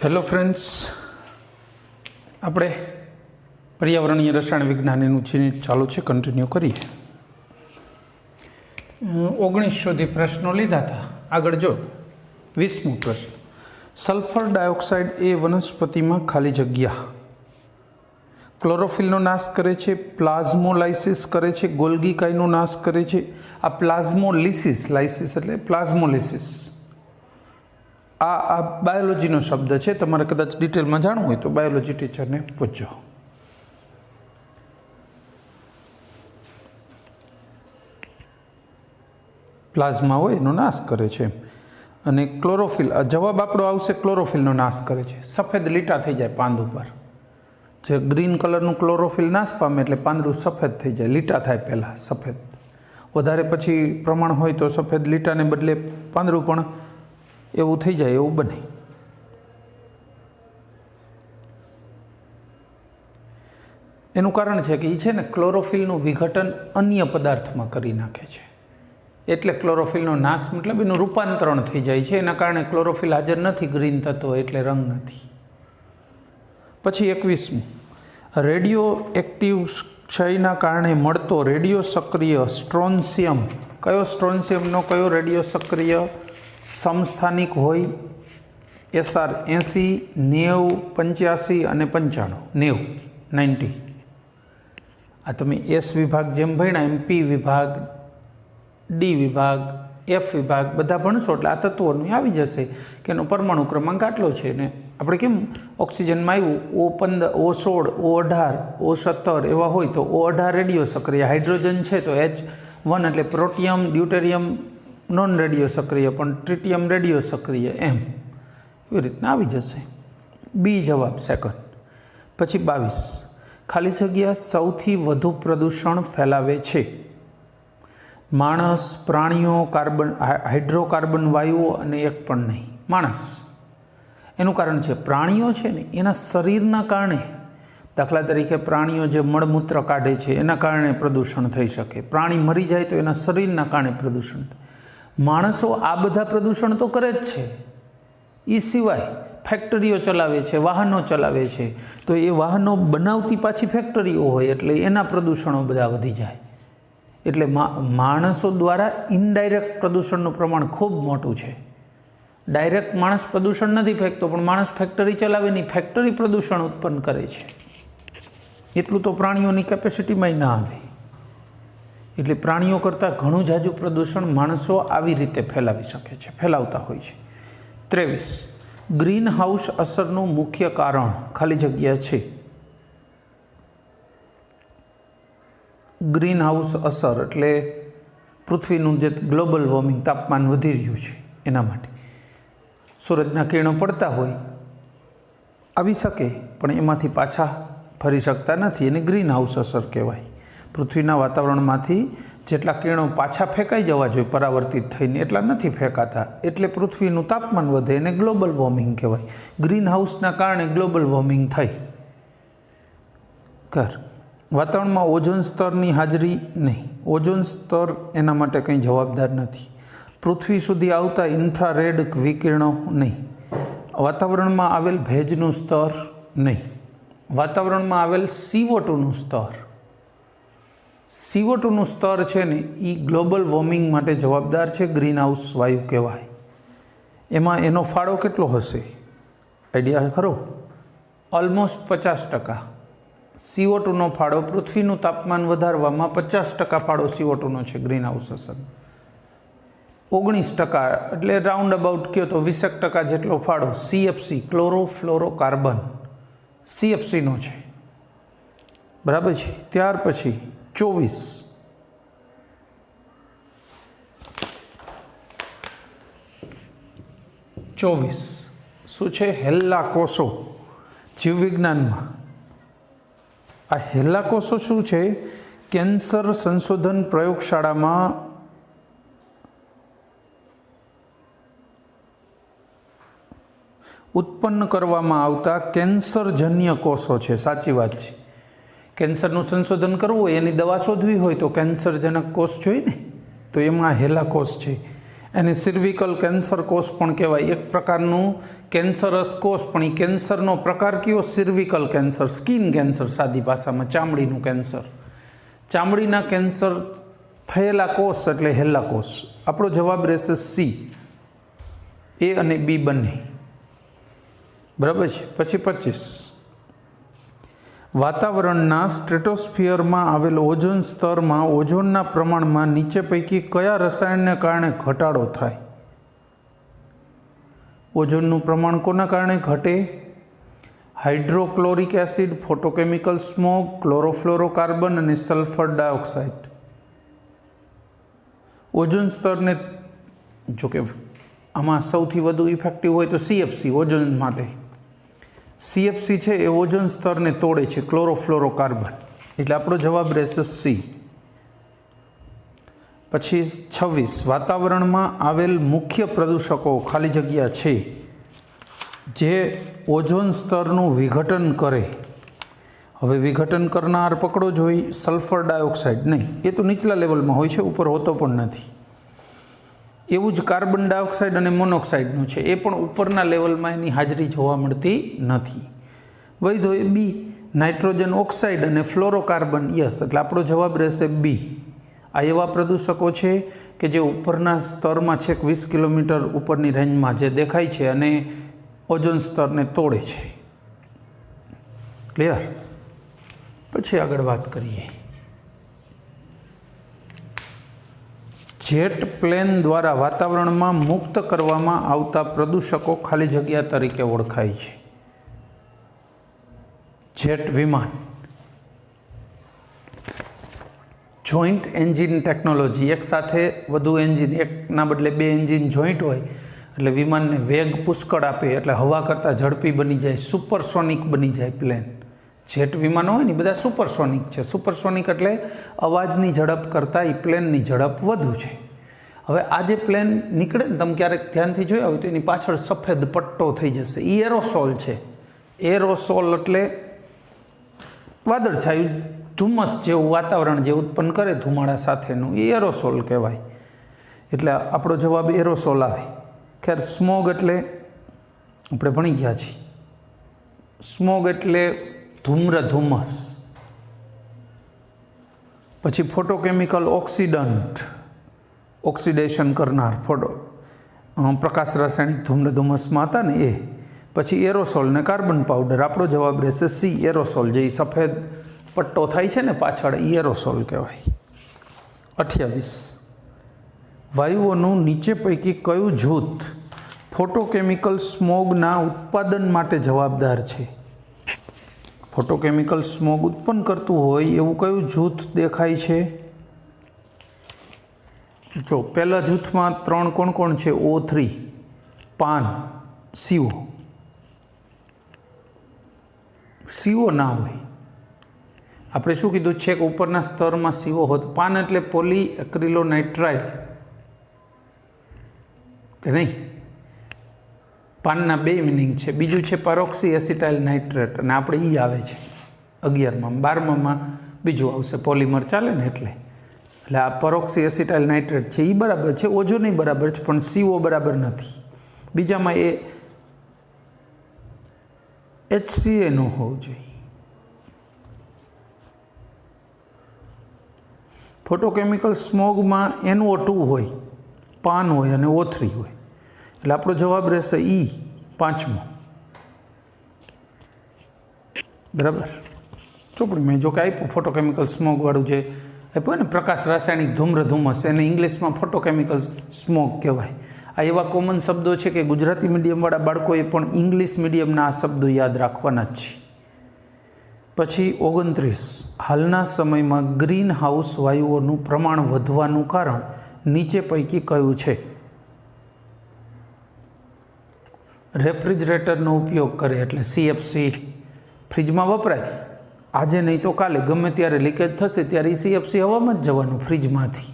Hello friends, આપણે પર્યાવરણીય રસાયણ વિજ્ઞાનનું યુનિટ ચાલુ છે, કન્ટિન્યુ કરીએ. 1900થી પ્રશ્નો લીધા હતા. આગળ જો 20મો પ્રશ્ન. સલ્ફર ડાયોક્સાઇડ એ વનસ્પતિમાં ખાલી જગ્યા ક્લોરોફિલનો નાશ કરે છે, પ્લાઝ્મોલાઇસિસ કરે છે, ગોલ્ગી કાયનો નાશ કરે છે. આ પ્લાઝ્મોલિસિસ, લાઇસિસ એટલે પ્લાઝ્મોલિસિસ, આ બાયોલોજીનો શબ્દ છે. તમારે કદાચ ડિટેલમાં જાણવું હોય તો બાયોલોજી ટીચરને પૂછજો. પ્લાઝ્મા હોય એનો નાશ કરે છે. અને ક્લોરોફિલ, જવાબ આપણો આવશે ક્લોરોફિલનો નાશ કરે છે. સફેદ લીટા થઈ જાય પાંદ ઉપર, જે ગ્રીન કલરનું ક્લોરોફિલ નાશ પામે એટલે પાંદડું સફેદ થઈ જાય. લીટા થાય પહેલાં સફેદ, વધારે પછી પ્રમાણ હોય તો સફેદ લીટાને બદલે પાંદડું પણ એવું થઈ જાય, એવું બને. એનું કારણ છે કે એ છે ને ક્લોરોફિલનું વિઘટન અન્ય પદાર્થમાં કરી નાખે છે. એટલે ક્લોરોફિલનો નાશ મતલબ એનું રૂપાંતરણ થઈ જાય છે. એના કારણે ક્લોરોફિલ હાજર નથી, ગ્રીન તત્વ, એટલે રંગ નથી. પછી 21મું. રેડિયો એક્ટિવ ક્ષયના કારણે મળતો રેડિયો સક્રિય સ્ટ્રોન્સિયમ. કયો સ્ટ્રોન્સિયમનો કયો રેડિયો સક્રિય સમસ્થાનિક હોય? SR 80, 90, 85 અને 95. 90. આ તમે S વિભાગ જેમ ભણ્યા એમ P વિભાગ, D વિભાગ, F વિભાગ બધા ભણશો એટલે આ તત્વોનું આવી જશે કે એનો પરમાણુ ક્રમાંક આટલો છે. ને આપણે કેમ ઓક્સિજનમાં આવ્યું O15, O16, O17 એવા હોય તો O18 રેડિયો સક્રિય. હાઇડ્રોજન છે તો H1 એટલે પ્રોટિયમ, ડ્યુટેરિયમ નોન રેડિયો સક્રિય, પણ ટ્રિટિયમ રેડિયો સક્રિય, એમ એવી રીતના આવી જશે. બી જવાબ સેકન્ડ. પછી 22. ખાલી જગ્યા સૌથી વધુ પ્રદૂષણ ફેલાવે છે. માણસ, પ્રાણીઓ, કાર્બન, હાઇડ્રોકાર્બન વાયુઓ અને એક પણ નહીં. માણસ. એનું કારણ છે પ્રાણીઓ છે ને એના શરીરના કારણે, દાખલા તરીકે પ્રાણીઓ જે મળમૂત્ર કાઢે છે એના કારણે પ્રદૂષણ થઈ શકે. પ્રાણી મરી જાય તો એના શરીરના કારણે પ્રદૂષણ થાય. માણસો આ બધા પ્રદૂષણ તો કરે જ છે. એ સિવાય ફેક્ટરીઓ ચલાવે છે, વાહનો ચલાવે છે, તો એ વાહનો બનાવતી પાછી ફેક્ટરીઓ હોય એટલે એના પ્રદૂષણો બધા વધી જાય. એટલે માણસો દ્વારા ઇનડાયરેક્ટ પ્રદૂષણનું પ્રમાણ ખૂબ મોટું છે. ડાયરેક્ટ માણસ પ્રદૂષણ નથી ફેંકતો, પણ માણસ ફેક્ટરી ચલાવે નહીં, ફેક્ટરી પ્રદૂષણ ઉત્પન્ન કરે છે. એટલું તો પ્રાણીઓની કેપેસિટીમાં ના આવે. એટલે પ્રાણીઓ કરતાં ઘણું જાજુ પ્રદૂષણ માણસો આવી રીતે ફેલાવી શકે છે, ફેલાવતા હોય છે. 23. ગ્રીન હાઉસ અસરનું મુખ્ય કારણ ખાલી જગ્યા છે. ગ્રીન હાઉસ અસર એટલે પૃથ્વીનું જે ગ્લોબલ વોર્મિંગ, તાપમાન વધી રહ્યું છે એના માટે. સૂરજના કિરણો પડતા હોય, આવી શકે પણ એમાંથી પાછા ફરી શકતા નથી, એને ગ્રીન હાઉસ અસર કહેવાય. પૃથ્વીના વાતાવરણમાંથી જેટલા કિરણો પાછા ફેંકાઈ જવા જોઈએ પરાવર્તિત થઈને એટલા નથી ફેંકાતા, એટલે પૃથ્વીનું તાપમાન વધે, એને ગ્લોબલ વોર્મિંગ કહેવાય. ગ્રીન હાઉસના કારણે ગ્લોબલ વોર્મિંગ થઈ. વાતાવરણમાં ઓઝોન સ્તરની હાજરી નહીં. ઓઝોન સ્તર એના માટે કંઈ જવાબદાર નથી. પૃથ્વી સુધી આવતા ઇન્ફ્રારેડ વિકિરણો નહીં. વાતાવરણમાં આવેલ ભેજનું સ્તર નહીં. વાતાવરણમાં આવેલ CO2નું સ્તર, CO2નું સ્તર છે ને એ ગ્લોબલ વોર્મિંગ માટે જવાબદાર છે, ગ્રીન હાઉસ વાયુ કહેવાય. એમાં એનો ફાળો કેટલો હશે? આઈડિયા ખરો? ઓલમોસ્ટ 50%. CO2નો ફાળો પૃથ્વીનું તાપમાન વધારવામાં 50% ફાળો CO2નો છે ગ્રીન હાઉસ અસર. 19% એટલે રાઉન્ડ અબાઉટ કહો તો 20% જેટલો ફાળો CFC, ક્લોરોફ્લોરોકાર્બન, CFCનો છે. બરાબર છે. ત્યાર પછી 24 શું છે? હેલ્લા કોષો. જીવવિજ્ઞાનમાં આ હેલ્લા કોષો શું છે? કેન્સર સંશોધન પ્રયોગશાળામાં ઉત્પન્ન કરવામાં આવતા કેન્સરજન્ય કોષો છે. સાચી વાત છે. કેન્સરનું સંશોધન કરવું હોય, એની દવા શોધવી હોય તો કેન્સરજનક કોષ જોઈએ ને, તો એમાં હેલા કોષ છે. એને સર્વિકલ કેન્સર કોષ પણ કહેવાય, એક પ્રકારનું કેન્સરસ કોષ, પણ એ કેન્સરનો પ્રકાર કયો? સર્વિકલ કેન્સર, સ્કિન કેન્સર, સાદી ભાષામાં ચામડીનું કેન્સર. ચામડીના કેન્સર થયેલા કોષ એટલે હેલા કોષ. આપણો જવાબ રહેશે સી, એ અને બી બંને. બરાબર છે. પછી 25, વાતાવરણના સ્ટ્રેટોસ્ફિયરમાં આવેલ ઓઝોન સ્તરમાં ઓઝોનના પ્રમાણમાં નીચે પૈકી કયા રસાયણને કારણે ઘટાડો થાય? ઓઝોનનું પ્રમાણ કોના કારણે ઘટે? Hydrochloric acid, photochemical smog, chlorofluorocarbon અને સલ્ફર ડાયોક્સાઇડ. ઓઝોન સ્તરને, જોકે આમાં સૌથી વધુ ઇફેક્ટિવ હોય તો CFC ઓઝોન માટે. CFC છે એ ઓઝોન સ્તરને તોડે છે, ક્લોરોફ્લોરોકાર્બન. એટલે આપણો જવાબ રહેશે સી. પછી 26, વાતાવરણમાં આવેલ મુખ્ય પ્રદૂષકો ખાલી જગ્યા છે જે ઓઝોન સ્તરનું વિઘટન કરે. હવે વિઘટન કરનાર પકડો જોઈ, સલ્ફર ડાયોક્સાઇડ નહીં, એ તો નીચલા લેવલમાં હોય છે, ઉપર હોતો પણ નથી. એવું જ કાર્બન ડાયોક્સાઇડ અને મોનોક્સાઇડનું છે, એ પણ ઉપરના લેવલમાં એની હાજરી જોવા મળતી નથી. વૈધો એ બી, નાઇટ્રોજન ઓક્સાઇડ અને ફ્લોરોકાર્બન. યસ, એટલે આપણો જવાબ રહેશે બી. આ એવા પ્રદૂષકો છે કે જે ઉપરના સ્તરમાં છેક 20 કિલોમીટર ઉપરની રેન્જમાં જે દેખાય છે અને ઓઝોન સ્તરને તોડે છે. ક્લિયર? પછી આગળ વાત કરીએ. જેટ પ્લેન દ્વારા વાતાવરણમાં મુક્ત કરવામાં આવતા પ્રદૂષકો ખાલી જગ્યા તરીકે ઓળખાય છે. જેટ વિમાન, જોઈન્ટ એન્જિન ટેકનોલોજી. એક સાથે વધુ એન્જિન, એકના બદલે 2 એન્જિન જોઈન્ટ હોય એટલે વિમાનને વેગ પુષ્કળ આપે, એટલે હવા કરતાં ઝડપી બની જાય, સુપરસોનિક બની જાય પ્લેન. જેટ વિમાનો હોય ને બધા સુપરસોનિક છે. સુપરસોનિક એટલે અવાજની ઝડપ કરતાં એ પ્લેનની ઝડપ વધુ છે. હવે આ જે પ્લેન નીકળે ને, તમે ક્યારેક ધ્યાનથી જોયા હોય તો એની પાછળ સફેદ પટ્ટો થઈ જશે, એ એરોસોલ છે. એરોસોલ એટલે વાદળછાયું ધુમ્મસ જેવું વાતાવરણ જે ઉત્પન્ન કરે ધુમાડા સાથેનું, એ એરોસોલ કહેવાય. એટલે આપણો જવાબ એરોસોલ આવે. ખેર, સ્મોગ એટલે આપણે ભણી ગયા છીએ. સ્મોગ એટલે ધૂમ્રધુમ્મસ. પછી ફોટોકેમિકલ ઓક્સિડન્ટ, ઓક્સિડેશન કરનાર, પ્રકાશ રાસાયણિક ધૂમ્રધુમ્મસમાં હતા ને એ. પછી એરોસોલ ને કાર્બન પાવડર. આપણો જવાબ રહેશે સી, એરોસોલ. જે સફેદ પટ્ટો થાય છે ને પાછળ, એ એરોસોલ કહેવાય. 28, વાયુઓનું નીચે પૈકી કયું જૂથ ફોટોકેમિકલ સ્મોગના ઉત્પાદન માટે જવાબદાર છે? ફોટોકેમિકલ સ્મોગ ઉત્પન્ન કરતું હોય એવું કયું જૂથ દેખાય છે? જો પહેલા જૂથમાં 3 કોણ કોણ છે? O3, પાન, CO. CO ના હોય. આપણે શું કીધું છે કે ઉપરના સ્તરમાં CO હોત. પાન એટલે પોલી એક્રિલોનાઇટ્રાઇલ કે નહીં? પાનના 2 મિનિંગ છે. બીજું છે પેરોક્સી એસિટાઇલ નાઇટ્રેટ, અને આપણે ઈ આવે છે 11માં. 12માં બીજું આવશે, પોલિમર ચાલે ને એટલે. એટલે આ પેરોક્સી એસિટાઇલ નાઇટ્રેટ છે, એ બરાબર છે. ઓઝોન નહીં બરાબર છે, પણ CO બરાબર નથી. બીજામાં એ HCA નો હોવું જોઈએ. ફોટોકેમિકલ સ્મોગમાં NO2 હોય, પાન હોય અને O3 હોય. એટલે આપણો જવાબ રહેશે ઈ, 5મો. બરાબર. ચોપડી મેં જો કે આપ્યું ફોટોકેમિકલ સ્મોગવાળું જે આપ્યું ને, પ્રકાશ રાસાયણિક ધૂમ્રધુમ્મસ, એને ઇંગ્લિશમાં ફોટોકેમિકલ સ્મોગ કહેવાય. આ એવા કોમન શબ્દો છે કે ગુજરાતી મીડિયમવાળા બાળકોએ પણ ઇંગ્લિશ મીડિયમના આ શબ્દો યાદ રાખવાના જ છે. પછી 29, હાલના સમયમાં ગ્રીન હાઉસ વાયુઓનું પ્રમાણ વધવાનું કારણ નીચે પૈકી કયું છે? રેફ્રિજરેટરનો ઉપયોગ કરે એટલે CFC. ફ્રીજમાં વપરાય, આજે નહીં તો કાલે ગમે ત્યારે લીકેજ થશે ત્યારે CFC હવામાં જ જવાનું ફ્રીજમાંથી.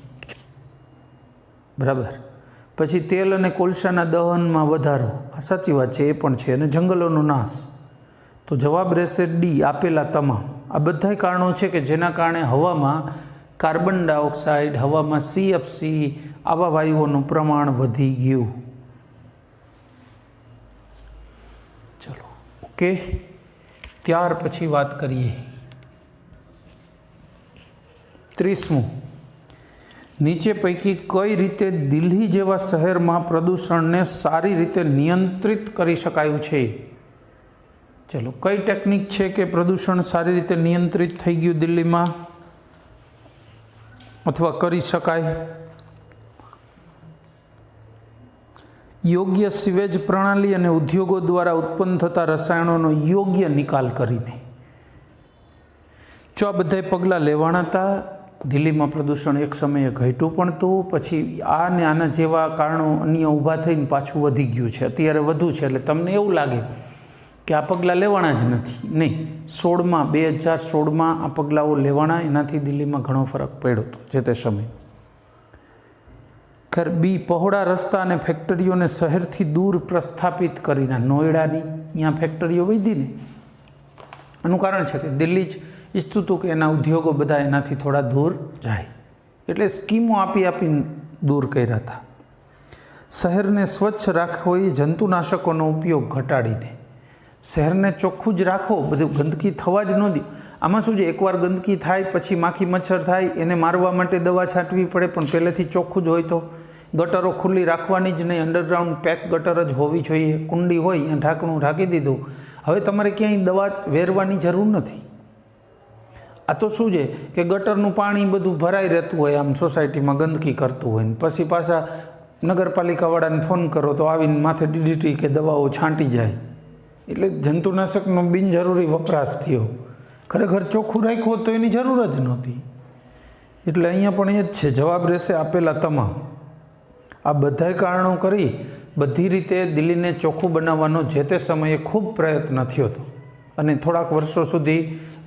બરાબર. પછી તેલ અને કોલસાના દહનમાં વધારો, આ સાચી વાત છે, એ પણ છે. અને જંગલોનો નાશ. તો જવાબ રહેશે ડી, આપેલા તમામ. આ બધાય કારણો છે કે જેના કારણે હવામાં કાર્બન ડાયોક્સાઇડ, હવામાં CFC આવા વાયુઓનું પ્રમાણ વધી ગયું. ચલો ઓકે, ત્યાર પછી વાત કરીએ 30મું. નીચે પૈકી કઈ રીતે દિલ્હી જેવા શહેરમાં પ્રદૂષણને સારી રીતે નિયંત્રિત કરી શકાયું છે? ચલો, કઈ ટેકનિક છે કે પ્રદૂષણ સારી રીતે નિયંત્રિત થઈ ગયું દિલ્હીમાં અથવા કરી શકાય? યોગ્ય સિવેજ પ્રણાલી અને ઉદ્યોગો દ્વારા ઉત્પન્ન થતા રસાયણોનો યોગ્ય નિકાલ કરીને. જો આ બધા પગલાં લેવાના હતા, દિલ્હીમાં પ્રદૂષણ એક સમયે ઘટ્યું પણ હતું, પછી આ ને આના જેવા કારણો અન્ય ઊભા થઈને પાછું વધી ગયું છે, અત્યારે વધુ છે. એટલે તમને એવું લાગે કે આ પગલાં લેવાના જ નથી. નહીં, 2016માં આ પગલાઓ લેવાના, એનાથી દિલ્હીમાં ઘણો ફરક પડ્યો હતો જે તે સમય. ખર બી, પહોળા રસ્તા અને ફેક્ટરીઓને શહેરથી દૂર પ્રસ્થાપિત કરીને. નોઈડાની ત્યાં ફેક્ટરીઓ વધી ને, એનું કારણ છે કે દિલ્હી જ ઈચ્છતું હતું કે એના ઉદ્યોગો બધા એનાથી થોડા દૂર જાય, એટલે સ્કીમો આપી આપીને દૂર કર્યા હતા. શહેરને સ્વચ્છ રાખવો એ જંતુનાશકોનો ઉપયોગ ઘટાડીને. શહેરને ચોખ્ખું જ રાખો, બધું ગંદકી થવા જ ન દો. આમાં શું છે, એકવાર ગંદકી થાય પછી માખી મચ્છર થાય, એને મારવા માટે દવા છાંટવી પડે, પણ પહેલેથી ચોખ્ખું જ હોય તો ગટરો ખુલ્લી રાખવાની જ નહીં, અંડરગ્રાઉન્ડ પેક ગટર જ હોવી જોઈએ. કુંડી હોય ત્યાં ઢાંકણું ઢાંકી દીધું, હવે તમારે ક્યાંય દવા વેરવાની જરૂર નથી. આ તો શું છે કે ગટરનું પાણી બધું ભરાઈ રહેતું હોય, આમ સોસાયટીમાં ગંદકી કરતું હોય ને પછી પાછા નગરપાલિકાવાળાને ફોન કરો તો આવીને માથે DDT કે દવાઓ છાંટી જાય. એટલે જંતુનાશકનો બિનજરૂરી વપરાશ થયો. ખરેખર ચોખ્ખું રાખ્યું તો એની જરૂર જ નહોતી. એટલે અહીંયા પણ એ જ છે, જવાબ રહેશે આપેલા તમામ. આ બધાય કારણો કરી બધી રીતે દિલ્હીને ચોખ્ખું બનાવવાનો જે તે સમયે ખૂબ પ્રયત્ન થયો હતો અને થોડાક વર્ષો સુધી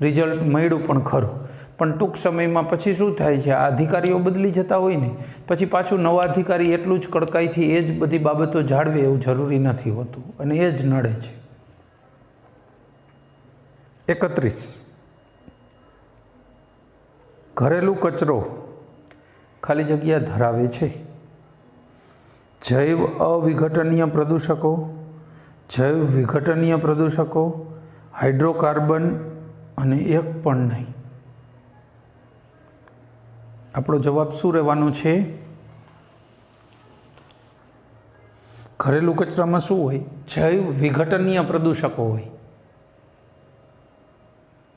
રિઝલ્ટ મળ્યું પણ ખરું. પણ ટૂંક સમયમાં પછી શું થાય છે, આ અધિકારીઓ બદલી જતા હોય ને પછી પાછું નવા અધિકારી એટલું જ કડકાઈથી એ જ બધી બાબતો જાળવે એવું જરૂરી નથી હોતું અને એ જ નડે છે. 31. ઘરેલું કચરો ખાલી જગ્યા ધરાવે છે. જૈવ અવિઘટનીય પ્રદૂષકો, જૈવ વિઘટનીય પ્રદૂષકો, હાઇડ્રોકાર્બન અને એક પણ નહીં. આપણો જવાબ શું રહેવાનો છે? ઘરેલું કચરામાં શું હોય? જૈવ વિઘટનીય પ્રદૂષકો હોય.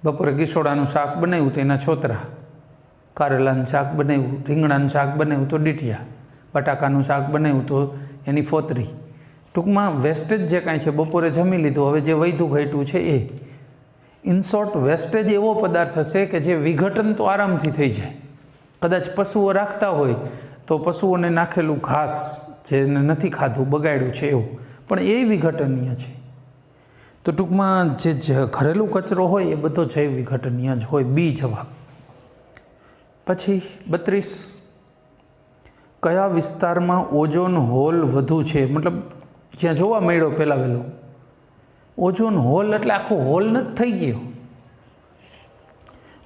બપોરે ગીસોડાનું શાક બનાવ્યું તો એના છોતરા, કારેલાનું શાક બનાવ્યું, રીંગણાનું શાક બનાવ્યું તો ડીટિયા, બટાકાનું શાક બનાવ્યું તો એની ફોતરી. ટૂંકમાં વેસ્ટેજ જે કાંઈ છે, બપોરે જમી લીધું, હવે જે વૈધું ઘટ્યું છે એ. ઇન શોર્ટ, વેસ્ટેજ એવો પદાર્થ હશે કે જે વિઘટન તો આરામથી થઈ જાય. કદાચ પશુઓ રાખતા હોય તો પશુઓને નાખેલું ઘાસ જેને નથી ખાધું, બગાડ્યું છે એવું, પણ એ વિઘટનીય છે. તો ટૂંકમાં જે ઘરેલું કચરો હોય એ બધો જૈવ વિઘટનીય જ હોય. બી જવાબ. પછી 32. કયા વિસ્તારમાં ઓઝોન હોલ વધુ છે? મતલબ જ્યાં જોવા મળ્યો પહેલાં વહેલો ઓઝોન હોલ, એટલે આખો હોલ નથી થઈ ગયો.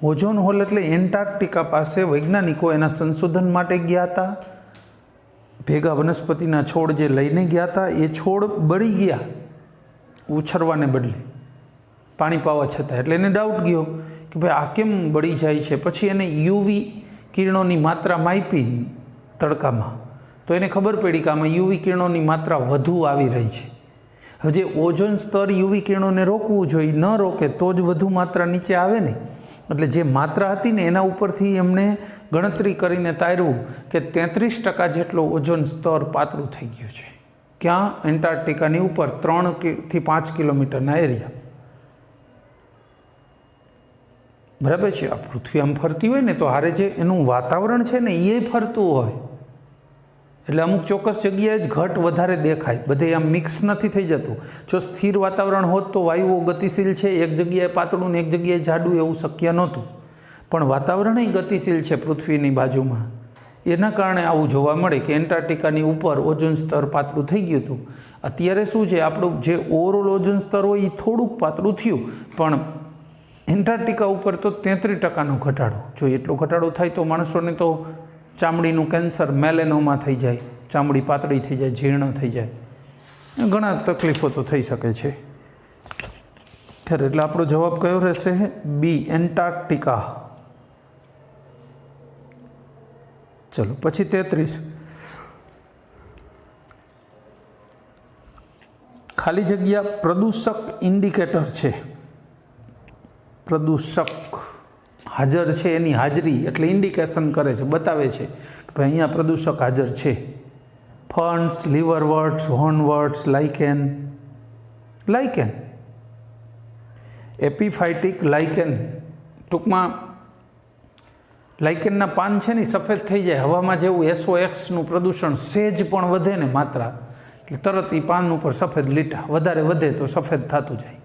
ઓઝોન હોલ એટલે એન્ટાર્કટિકા પાસે વૈજ્ઞાનિકો એના સંશોધન માટે ગયા હતા. ભેગા વનસ્પતિના છોડ જે લઈને ગયા હતા એ છોડ બળી ગયા ઉછરવાને બદલે, પાણી પાવા છતાં. એટલે એને ડાઉટ ગયો કે ભાઈ આ કેમ બળી જાય છે. પછી એને UV કિરણોની માત્રા માપી તડકામાં, તો એને ખબર પડી કે આમાં UV કિરણોની માત્રા વધુ આવી રહી છે. હવે જે ઓઝોન સ્તર UV કિરણોને રોકવું જોઈએ, ન રોકે તો જ વધુ માત્રા નીચે આવે ને. એટલે જે માત્રા હતી ને એના ઉપરથી એમણે ગણતરી કરીને તાર્યું કે 33% જેટલો ઓઝોન સ્તર પાતળું થઈ ગયું છે. ક્યાં? એન્ટાર્કટિકાની ઉપર 3 થી 5 કિલોમીટરના એરિયા. બરાબર છે. આ પૃથ્વી આમ ફરતી હોય ને તો હારે જે એનું વાતાવરણ છે ને એ ફરતું હોય, એટલે અમુક ચોક્કસ જગ્યાએ જ ઘટ વધારે દેખાય. બધે આમ મિક્સ નથી થઈ જતું. જો સ્થિર વાતાવરણ હોત તો વાયુઓ ગતિશીલ છે, એક જગ્યાએ પાતળું ને એક જગ્યાએ જાડું, એવું શક્ય નહોતું. પણ વાતાવરણ ગતિશીલ છે પૃથ્વીની બાજુમાં, એના કારણે આવું જોવા મળે કે એન્ટાર્કટિકાની ઉપર ઓઝોન સ્તર પાતળું થઈ ગયું હતું. અત્યારે શું છે, આપણું જે ઓવરઓલ ઓઝોન સ્તર હોય એ થોડુંક પાતળું થયું, પણ એન્ટાર્કટિકા ઉપર તો 33% ઘટાડો. જો એટલો ઘટાડો થાય તો માણસોને તો ચામડીનું કેન્સર, મેલેનોમા થઈ જાય, ચામડી પાતળી થઈ જાય, જીર્ણ થઈ જાય, ઘણા તકલીફો તો થઈ શકે છે. ખેર, એટલે આપણો જવાબ કયો રહેશે? બી, એન્ટાર્કટિકા. ચલો પછી 33, ખાલી જગ્યા પ્રદૂષક ઇન્ડિકેટર છે. પ્રદૂષક હાજર છે, એની હાજરી એટલે ઇન્ડિકેશન કરે છે, બતાવે છે કે ભાઈ અહીંયા પ્રદૂષક હાજર છે. ફર્ન્સ, લીવરવર્ટ્સ, હોર્નવર્ટ્સ, લાઇકેન. લાઇકેન, એપિફાઇટિક લાઇકેન, ટૂંકમાં લાઇકેનના પાન છે ને સફેદ થઈ જાય હવામાં, જેવું SOxનું પ્રદૂષણ સહેજ પણ વધે ને માત્રા, એટલે તરત એ પાન ઉપર સફેદ લીટા વધારે વધે તો સફેદ થતું જાય,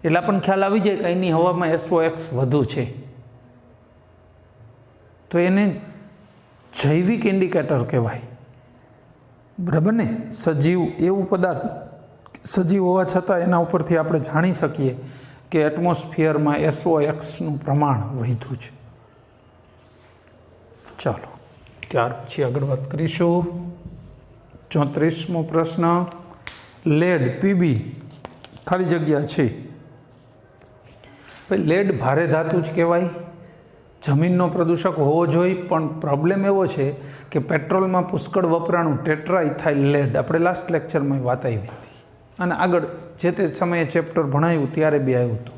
એટલે આપણને ખ્યાલ આવી જાય કે અહીંની હવામાં SOx વધુ છે. તો એને જૈવિક ઇન્ડિકેટર કહેવાય. બરાબર ને? સજીવ એવું પદાર્થ, સજીવ હોવા છતાં એના ઉપરથી આપણે જાણી શકીએ કે એટમોસ્ફિયરમાં SOxનું પ્રમાણ વધ્યું છે. ચાલો, ત્યાર પછી આગળ વાત કરીશું. 34મો પ્રશ્ન, લેડ, પીબી, ખાલી જગ્યા છે. ભાઈ લેડ ભારે ધાતુ જ કહેવાય, જમીનનો પ્રદૂષક હોવો જોઈએ, પણ પ્રોબ્લેમ એવો છે કે પેટ્રોલમાં પુષ્કળ વપરાણું ટેટ્રાઇથાઇલ લેડ, આપણે લાસ્ટ લેક્ચરમાં વાત આવી હતી અને આગળ જે તે સમયે ચેપ્ટર ભણાવ્યું ત્યારે બી આવ્યું હતું.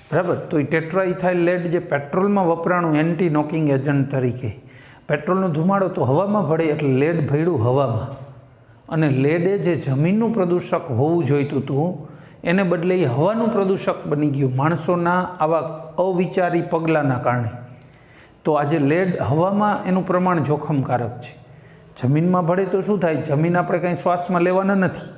બરાબર? તો એ ટેટ્રાઇથાઇલ લેડ જે પેટ્રોલમાં વપરાણું એન્ટી નોકિંગ એજન્ટ તરીકે, પેટ્રોલનો ધુમાડો તો હવામાં ભળે એટલે લેડ ભળ્યું હવામાં, અને લેડે જે જમીનનું પ્રદૂષક હોવું જોઈતું હતું એને બદલે એ હવાનું પ્રદૂષક બની ગયું માણસોના આવા અવિચારી પગલાંના કારણે. તો આજે લેડ હવામાં એનું પ્રમાણ જોખમકારક છે. જમીનમાં ભળે તો શું થાય? જમીન આપણે કંઈ શ્વાસમાં લેવાના નથી.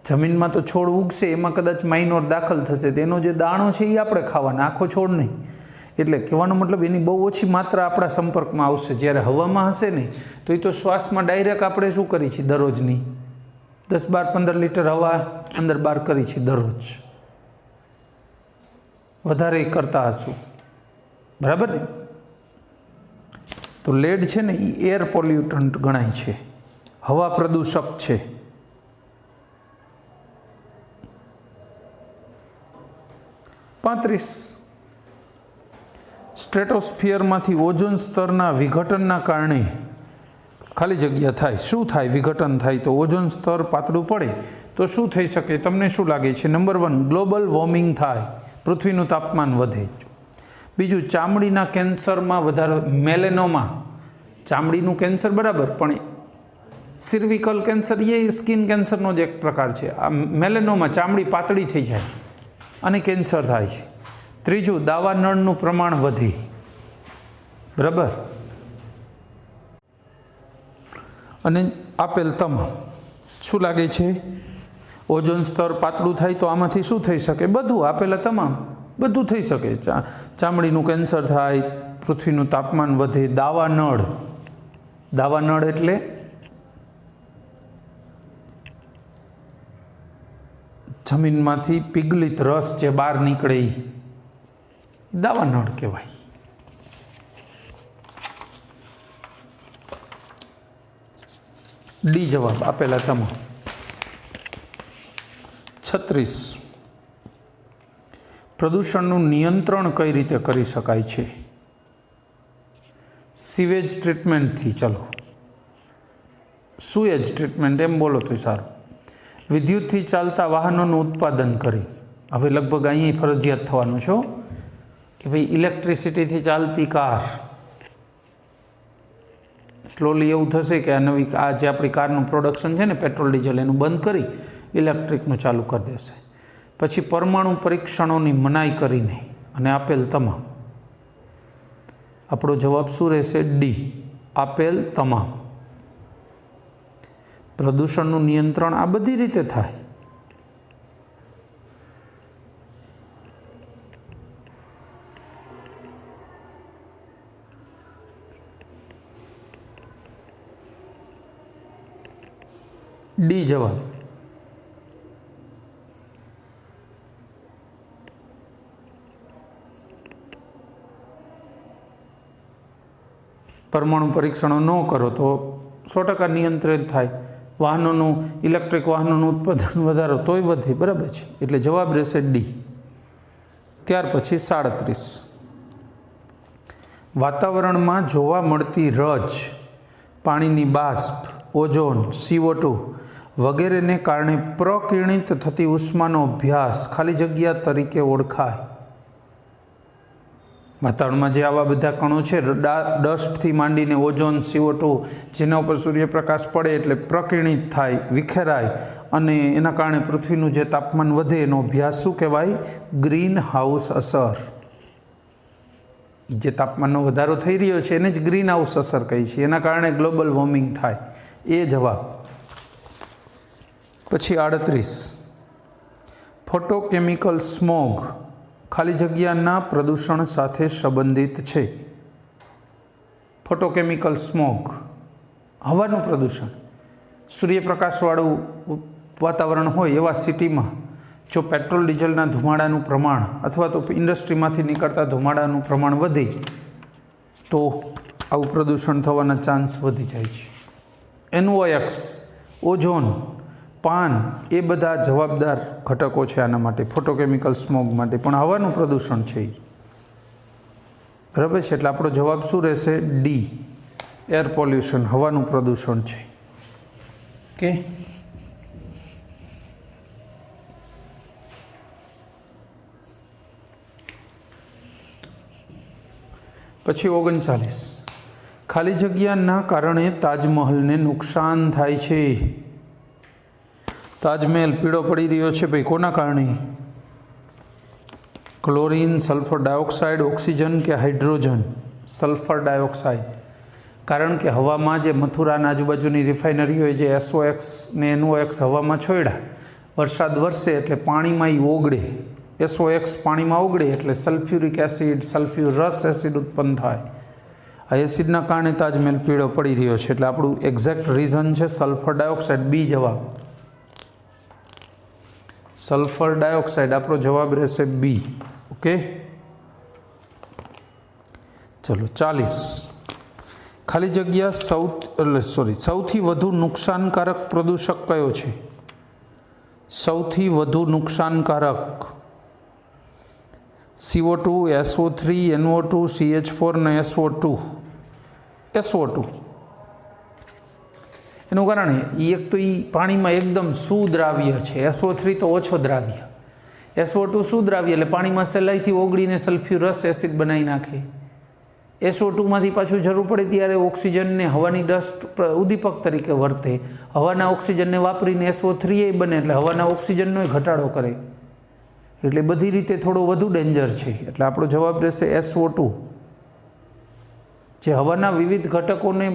જમીનમાં તો છોડ ઉગશે, એમાં કદાચ માઇનોર દાખલ થશે, તેનો જે દાણો છે એ આપણે ખાવાના, આખો છોડ નહીં. એટલે કહેવાનો મતલબ એની બહુ ઓછી માત્રા આપણા સંપર્કમાં આવશે. જ્યારે હવામાં હશે નહીં તો એ તો શ્વાસમાં ડાયરેક્ટ આપણે શું કરીએ છીએ દરરોજની 10, 12, 15 લીટર હવા અંદર બહાર કરી છે દરરોજ, વધારે કરતા હશું. બરાબર ને? તો લેડ છે ને એ એર પોલ્યુટન્ટ ગણાય છે, હવા પ્રદૂષક છે. સ્ટ્રેટોસ્ફિયરમાંથી ઓઝોન સ્તરના વિઘટનના કારણે ખાલી જગ્યા થાય. શું થાય? વિઘટન થાય તો ઓઝોન સ્તર પાતળું પડે તો શું થઈ શકે? તમને શું લાગે છે? નંબર 1, ગ્લોબલ વોર્મિંગ થાય, પૃથ્વીનું તાપમાન વધે. બીજું, ચામડીના કેન્સરમાં વધારો, મેલેનોમા, ચામડીનું કેન્સર બરાબર, પણ સર્વિકલ કેન્સર એ સ્કિન કેન્સરનો જ એક પ્રકાર છે. આ મેલેનોમા, ચામડી પાતળી થઈ જાય અને કેન્સર થાય છે. ત્રીજું, દાવાનળનું પ્રમાણ વધે. બરાબર? અને આપેલ તમામ શું લાગે છે? ઓઝોન સ્તર પાતળું થાય તો આમાંથી શું થઈ શકે? બધું, આપેલા તમામ બધું થઈ શકે. ચામડીનું કેન્સર થાય, પૃથ્વીનું તાપમાન વધે, દાવાનળ, દાવાનળ એટલે જમીનમાંથી પીગલિત રસ જે બહાર નીકળે એ દાવાનળ કહેવાય. ડી જવાબ આપેલા તમામ. 36, પ્રદૂષણનું નિયંત્રણ કઈ રીતે કરી શકાય છે? સીવેજ ટ્રીટમેન્ટથી. ચલો, સુએજ ટ્રીટમેન્ટ એમ બોલો તો સારું. વિદ્યુતથી ચાલતા વાહનોનું ઉત્પાદન કરી. હવે લગભગ અહીં ફરજિયાત થવાનું છે કે ભાઈ ઇલેક્ટ્રિસિટીથી ચાલતી કાર. સ્લોલી એવું થશે કે આ નવી આ જે આપણી કારનું પ્રોડક્શન છે ને પેટ્રોલ ડીઝલ એનું બંધ કરી ઇલેક્ટ્રિકનું ચાલુ કરી દેશે. પછી પરમાણુ પરીક્ષણોની મનાઈ કરીને અને આપેલ તમામ. આપણો જવાબ શું રહેશે? ડી, આપેલ તમામ. પ્રદૂષણનું નિયંત્રણ આ બધી રીતે થાય. ડી જવાબ. પરમાણુ પરીક્ષણો ન કરો તો 100% નિયંત્રિત થાય. વાહનોનું ઇલેક્ટ્રિક વાહનોનું ઉત્પાદન વધારો તોય વધે. બરાબર છે, એટલે જવાબ રહેશે ડી. ત્યાર પછી 37 વાતાવરણમાં જોવા મળતી રજ, પાણીની બાષ્પ, ઓઝોન, CO2 વગેરેને કારણે પ્રકિરણિત થતી ઉષ્માનો અભ્યાસ ખાલી જગ્યા તરીકે ઓળખાય. વાતાવરણમાં જે આવા બધા કણો છે, ડસ્ટથી માંડીને ઓઝોન, CO2, જેના ઉપર સૂર્યપ્રકાશ પડે એટલે પ્રકિરણિત થાય, વિખેરાય અને એના કારણે પૃથ્વીનું જે તાપમાન વધે એનો અભ્યાસ શું કહેવાય? ગ્રીન હાઉસ અસર. જે તાપમાનનો વધારો થઈ રહ્યો છે એને જ ગ્રીન હાઉસ અસર કહી છે. એના કારણે ગ્લોબલ વોર્મિંગ થાય. એ જવાબ. પછી 38 ફોટોકેમિકલ સ્મોગ ખાલી જગ્યાના પ્રદૂષણ સાથે સંબંધિત છે. ફોટોકેમિકલ સ્મોગ હવાનું પ્રદૂષણ. સૂર્યપ્રકાશવાળું વાતાવરણ હોય એવા સિટીમાં જો પેટ્રોલ ડીઝલના ધુમાડાનું પ્રમાણ અથવા તો ઇન્ડસ્ટ્રીમાંથી નીકળતા ધુમાડાનું પ્રમાણ વધે તો આવું પ્રદૂષણ થવાના ચાન્સ વધી જાય છે. NOx, ઓઝોન, પાન એ બધા જવાબદાર ઘટકો છે આના માટે, ફોટોકેમિકલ સ્મોગ માટે. પણ હવાનું પ્રદૂષણ છે. બરાબર છે, એટલે આપણો જવાબ શું રહેશે? ડી. એર પોલ્યુશન હવાનું પ્રદૂષણ છે. ઓકે. પછી 39 ખાલી જગ્યાના કારણે તાજમહલને નુકસાન થાય છે. તાજમહેલ પીળો પડી રહ્યો છે ભાઈ, કોના કારણે? ક્લોરીન, સલ્ફર ડાયોક્સાઇડ, ઓક્સિજન કે હાઇડ્રોજન? Sulphur dioxide. કારણ કે હવામાં જે મથુરાના આજુબાજુની રિફાઇનરી હોય, જે SOx ને NOx હવામાં છોડ્યા, વરસાદ વરસે એટલે પાણીમાં એ ઓગળે. SOx પાણીમાં ઓગળે એટલે સલ્ફ્યુરિક એસિડ, સલ્ફ્યુરસ એસિડ ઉત્પન્ન થાય. આ એસિડના કારણે તાજમહેલ પીળો પડી રહ્યો છે. એટલે આપણું એક્ઝેક્ટ રીઝન છે સલ્ફર ડાયોક્સાઇડ. બી જવાબ. સલ્ફર ડાયોક્સાઇડ આપણો જવાબ રહેશે બી. ઓકે. ચલો 40 ખાલી જગ્યા સૌથી વધુ નુકસાનકારક પ્રદૂષક કયો છે? સૌથી વધુ નુકસાનકારક CO2, SO3, NO2, CH4 અને SO2. એનું કારણ એક તો એ પાણીમાં એકદમ સુદ્રાવ્ય છે. SO3 તો ઓછો દ્રાવ્ય, SO2 સુદ્રાવ્ય એટલે પાણીમાં સહેલાઈથી ઓગળીને સલ્ફ્યુરસ એસિડ બનાવી નાખે. SO2માંથી પાછું જરૂર પડે ત્યારે ઓક્સિજનને હવાની ડસ્ટ ઉદ્દીપક તરીકે વર્તે. હવાના ઓક્સિજનને વાપરીને SO3 બને એટલે હવાના ઓક્સિજનનો ઘટાડો કરે. એટલે બધી રીતે થોડો વધુ ડેન્જર છે. એટલે આપણો જવાબ રહેશે SO2, જે હવાના વિવિધ ઘટકોને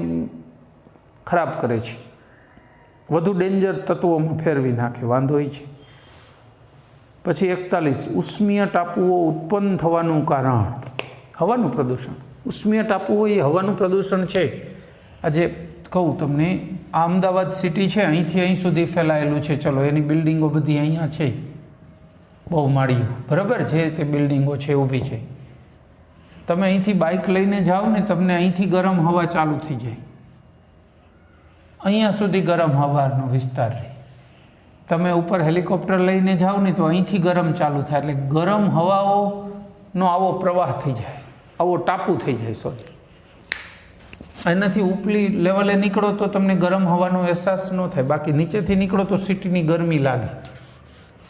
ખરાબ કરે છે, વધુ ડેન્જર તત્વોમાં ફેરવી નાખે. વાંધો એ છે. પછી 41 ઉષ્મીય ટાપુઓ ઉત્પન્ન થવાનું કારણ? હવાનું પ્રદૂષણ. ઉષ્મીય ટાપુઓ એ હવાનું પ્રદૂષણ છે. આજે કહું તમને, આ અમદાવાદ સિટી છે, અહીંથી અહીં સુધી ફેલાયેલું છે. ચલો, એની બિલ્ડિંગો બધી અહીંયા છે, બહુ માળીઓ, બરાબર છે, તે બિલ્ડિંગો છે ઊભી છે. તમે અહીંથી બાઇક લઈને જાઓ ને, તમને અહીંથી ગરમ હવા ચાલુ થઈ જાય, અહીંયા સુધી ગરમ હવાનો વિસ્તાર રહે. તમે ઉપર હેલિકોપ્ટર લઈને જાઓ ને તો અહીંથી ગરમ ચાલુ થાય. એટલે ગરમ હવાઓનો આવો પ્રવાહ થઈ જાય, આવો ટાપુ થઈ જાય. સોરી, એનાથી ઉપલી લેવલે નીકળો તો તમને ગરમ હવાનો અહેસાસ ન થાય. બાકી નીચેથી નીકળો તો સિટીની ગરમી લાગે.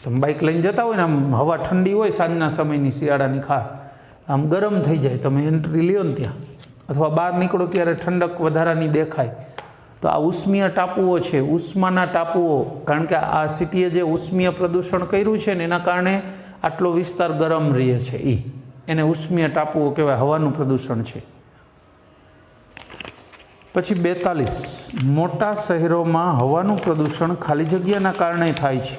તમે બાઇક લઈને જતા હોય ને, આમ હવા ઠંડી હોય સાંજના સમયની, શિયાળાની ખાસ, આમ ગરમ થઈ જાય. તમે એન્ટ્રી લ્યો ને ત્યાં, અથવા બહાર નીકળો ત્યારે ઠંડક વધારાની દેખાય. તો આ ઉષ્મીય ટાપુઓ છે, ઉષ્માના ટાપુઓ. કારણ કે આ સિટીએ જે ઉષ્મીય પ્રદૂષણ કર્યું છે ને એના કારણે આટલો વિસ્તાર ગરમ રહે છે. એને ઉષ્મીય ટાપુઓ કહેવાય, હવાનું પ્રદૂષણ છે. પછી 42 મોટા શહેરોમાં હવાનું પ્રદૂષણ ખાલી જગ્યાના કારણે થાય છે.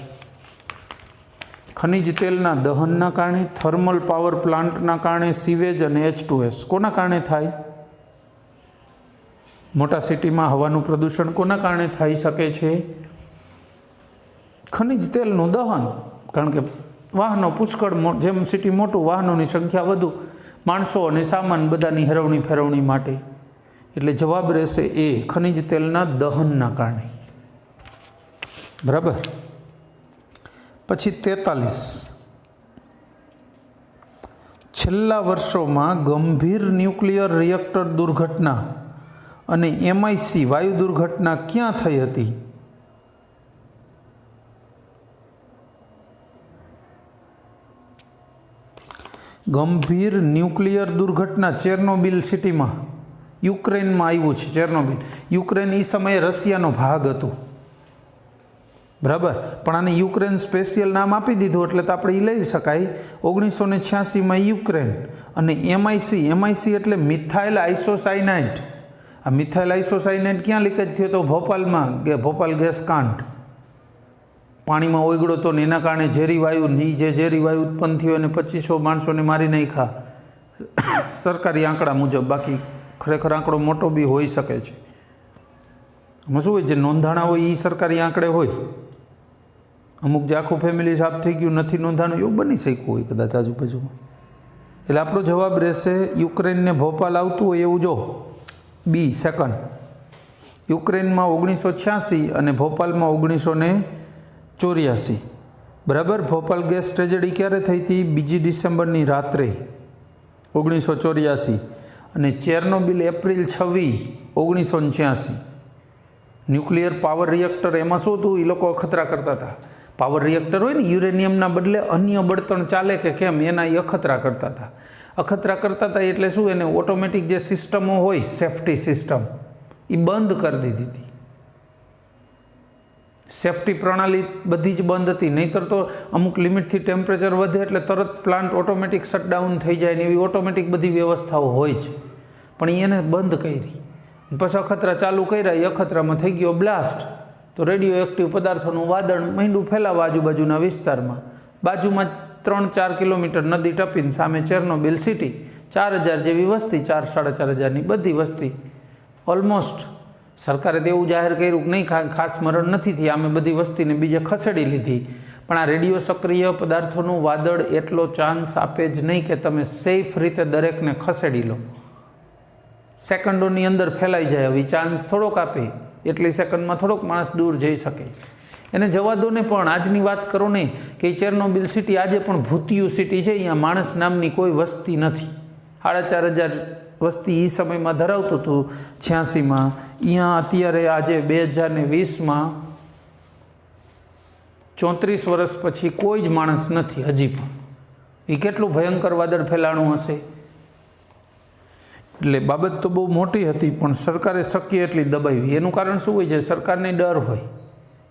ખનિજ તેલના દહનના કારણે, થર્મલ પાવર પ્લાન્ટના કારણે, સીવેજ અને H2S. કોના કારણે થાય? મોટા સિટીમાં હવાનું પ્રદૂષણ કોના કારણે થઈ શકે છે? ખનિજ તેલનું દહન. કારણ કે વાહનો પુષ્કળ, જેમ સિટી મોટું, વાહનોની સંખ્યા વધુ, માણસો અને સામાન બધાની હરવણી ફેરવણી માટે. એટલે જવાબ રહેશે એ, ખનિજ તેલના દહનના કારણે. બરાબર. પછી 43, છેલ્લા વર્ષોમાં ગંભીર ન્યુક્લિયર રિએક્ટર દુર્ઘટના અને MIC વાયુ દુર્ઘટના ક્યાં થઈ હતી? ગંભીર ન્યુક્લિયર દુર્ઘટના ચેર્નોબિલ સિટીમાં, યુક્રેનમાં આવ્યું છે. ચેર્નોબિલ યુક્રેન એ સમયે રશિયાનો ભાગ હતું. બરાબર. પણ આને યુક્રેન સ્પેશિયલ નામ આપી દીધું એટલે તો આપણે એ લઈ શકાય. 1986માં યુક્રેન. અને MIC એટલે મિથાઇલ આઇસોસાયનાઇડ. આ મિથાઇલ આઇસોસાયનાઇડ ક્યાં લીકેજ થયો તો? ભોપાલમાં, ભોપાલ ગેસ કાંડ. પાણીમાં ઓગળ્યો તો ને એના કારણે ઝેરી વાયુ, જે ઝેરી વાયુ ઉત્પન્ન થયો અને 2500 માણસોને મારી નાખ્યા સરકારી આંકડા મુજબ. બાકી ખરેખર આંકડો મોટો બી હોઈ શકે છે. એમાં શું હોય, જે નોંધાણા હોય એ સરકારી આંકડે હોય. અમુક જે આખું ફેમિલી સાફ થઈ ગયું નથી નોંધાણું, એવું બની શક્યું હોય કદાચ આજુબાજુમાં. એટલે આપણો જવાબ રહેશે યુક્રેનને ભોપાલ આવતું હોય એવું. જો બી સેકન્ડ, યુક્રેનમાં 1986 અને ભોપાલમાં 1984. બરાબર. ભોપાલ ગેસ ટ્રેજેડી ક્યારે થઈ હતી? 2 ડિસેમ્બરની રાત્રે 1984. અને Chernobyl April 26, 1986. Nuclear power reactor, એમાં શું હતું? એ લોકો અખતરા કરતા હતા. પાવર રિએક્ટર હોય ને, યુરેનિયમના બદલે અન્ય બળતણ ચાલે કે કેમ, એના એ અખતરા કરતા હતા. અખતરા કરતા હતા એટલે શું, એને ઓટોમેટિક જે સિસ્ટમો હોય, સેફ્ટી સિસ્ટમ, એ બંધ કરી દીધી હતી. સેફ્ટી પ્રણાલી બધી જ બંધ હતી. નહીંતર તો અમુક લિમિટથી ટેમ્પરેચર વધે એટલે તરત પ્લાન્ટ ઓટોમેટિક શટડાઉન થઈ જાય ને એવી ઓટોમેટિક બધી વ્યવસ્થાઓ હોય જ. પણ એને બંધ કરી. પછી અખતરા ચાલુ કર્યા, એ અખતરામાં થઈ ગયો બ્લાસ્ટ. તો રેડિયો એક્ટિવ પદાર્થોનું વાદળ માંડ્યું ફેલાવા આજુબાજુના વિસ્તારમાં. બાજુમાં 3-4 કિલોમીટર નદી ટપીને સામે ચેર્નોબિલ સિટી, 4000 જેવી વસ્તી, 4-4.5 બધી વસ્તી. ઓલમોસ્ટ સરકારે તો એવું જાહેર કર્યું કે નહીં, ખાસ મરણ નથી થઈ, અમે બધી વસ્તીને બીજે ખસેડી લીધી. પણ આ રેડિયો સક્રિય પદાર્થોનું વાદળ એટલો ચાન્સ આપે જ નહીં કે તમે સેફ રીતે દરેકને ખસેડી લો. સેકન્ડોની અંદર ફેલાઈ જાય. હવે ચાન્સ થોડોક આપે, એટલી સેકન્ડમાં થોડોક માણસ દૂર જઈ શકે. એને જવા દો ને. પણ આજની વાત કરો ને કે ચેર્નોબિલ સિટી આજે પણ ભૂતિયું સિટી છે. અહીંયા માણસ નામની કોઈ વસ્તી નથી. 4500 વસ્તી એ સમયમાં ધરાવતું હતું 86માં. અહીંયા અત્યારે આજે 2020માં 34 વર્ષ પછી કોઈ જ માણસ નથી હજી પણ. એ કેટલું ભયંકર વાદળ ફેલાણું હશે. એટલે બાબત તો બહુ મોટી હતી પણ સરકારે શક્ય એટલી દબાવી. એનું કારણ શું હોય છે? સરકારને ડર હોય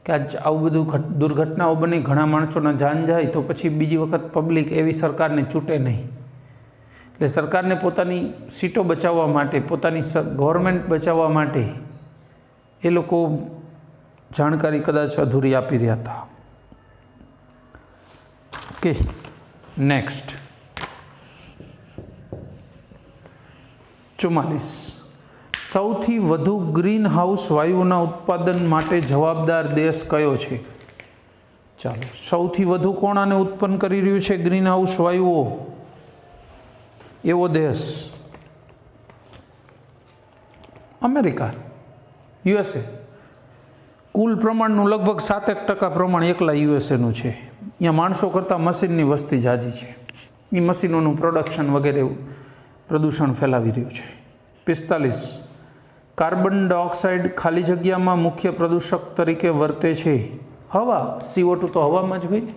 કે આજ આવું બધું દુર્ઘટનાઓ બની, ઘણા માણસોના જાન જાય તો પછી બીજી વખત પબ્લિક એવી સરકારને છૂટે નહીં. એટલે સરકારને પોતાની સીટો બચાવવા માટે, પોતાની ગવર્મેન્ટ બચાવવા માટે એ લોકો જાણકારી કદાચ અધૂરી આપી રહ્યા હતા. Okay, next 44. સૌથી વધુ ગ્રીન હાઉસ વાયુઓના ઉત્પાદન માટે જવાબદાર દેશ કયો છે? ચાલો, સૌથી વધુ કોણ આને ઉત્પન્ન કરી રહ્યું છે ગ્રીન હાઉસ વાયુઓ? એવો દેશ અમેરિકા, USA. કુલ પ્રમાણનું લગભગ 7% પ્રમાણ એકલા USAનું છે. અહીંયા માણસો કરતાં મશીનની વસ્તી જાજી છે. એ મશીનોનું પ્રોડક્શન વગેરે પ્રદૂષણ ફેલાવી રહ્યું છે. 45. કાર્બન ડાયોક્સાઇડ ખાલી જગ્યામાં મુખ્ય પ્રદૂષક તરીકે વર્તે છે. હવા, CO2 તો હવામાં જ હોય ને.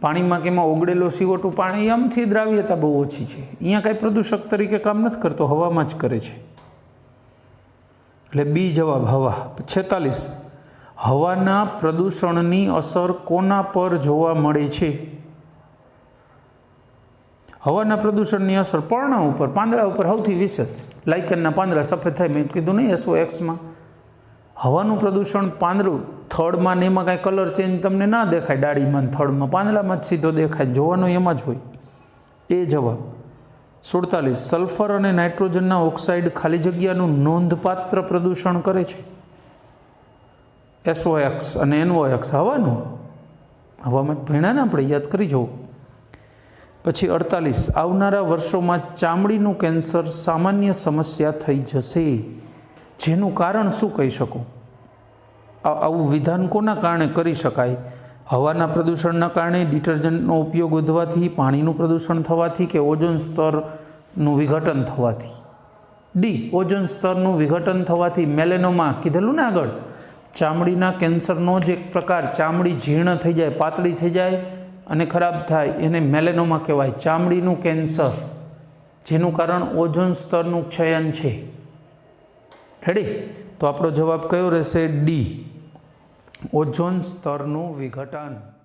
પાણીમાં કે એમાં ઓગળેલો CO2 પાણી આમથી દ્રાવ્યતા બહુ ઓછી છે. અહીંયા કાંઈ પ્રદૂષક તરીકે કામ નથી કરતો, હવામાં જ કરે છે. એટલે બી જવાબ હવા. 46. હવાના પ્રદૂષણની અસર કોના પર જોવા મળે છે? હવાના પ્રદૂષણની અસર પર્ણ ઉપર, પાંદડા ઉપર સૌથી વિશેષ. લાઇકનના પાંદડા સફેદ થાય, મેં કીધું નહીં SOXમાં. હવાનું પ્રદૂષણ પાંદડું, થડમાં ને એમાં કાંઈ કલર ચેન્જ તમને ના દેખાય. ડાળીમાં થડમાં, પાંદડામાં જ સીધો દેખાય. જોવાનું એમાં જ હોય. એ જવાબ. 47. સલ્ફર અને નાઇટ્રોજનના ઓક્સાઇડ ખાલી જગ્યાનું નોંધપાત્ર પ્રદૂષણ કરે છે. SOX અને NOx હવાનું. હવામાં ભણ્યા ને આપણે, યાદ કરી જવું. પછી 48, આવનારા વર્ષોમાં ચામડીનું કેન્સર સામાન્ય સમસ્યા થઈ જશે, જેનું કારણ શું કહી શકું? આવું વિધાન કોના કારણે કરી શકાય? હવાના પ્રદૂષણના કારણે, ડિટર્જન્ટનો ઉપયોગ વધવાથી, પાણીનું પ્રદૂષણ થવાથી, કે ઓઝોન સ્તરનું વિઘટન થવાથી? ડી, ઓઝોન સ્તરનું વિઘટન થવાથી. મેલેનોમા કીધેલું ને આગળ, ચામડીના કેન્સરનો જ એક પ્રકાર. ચામડી જીર્ણ થઈ જાય, પાતળી થઈ જાય અને ખરાબ થાય, એને મેલેનોમા કહેવાય, ચામડીનું કેન્સર, જેનું કારણ ઓઝોન સ્તરનું ક્ષયન છે. રેડી? તો આપણો જવાબ કયો રહેશે? ડી, ઓઝોન સ્તરનું વિઘટન.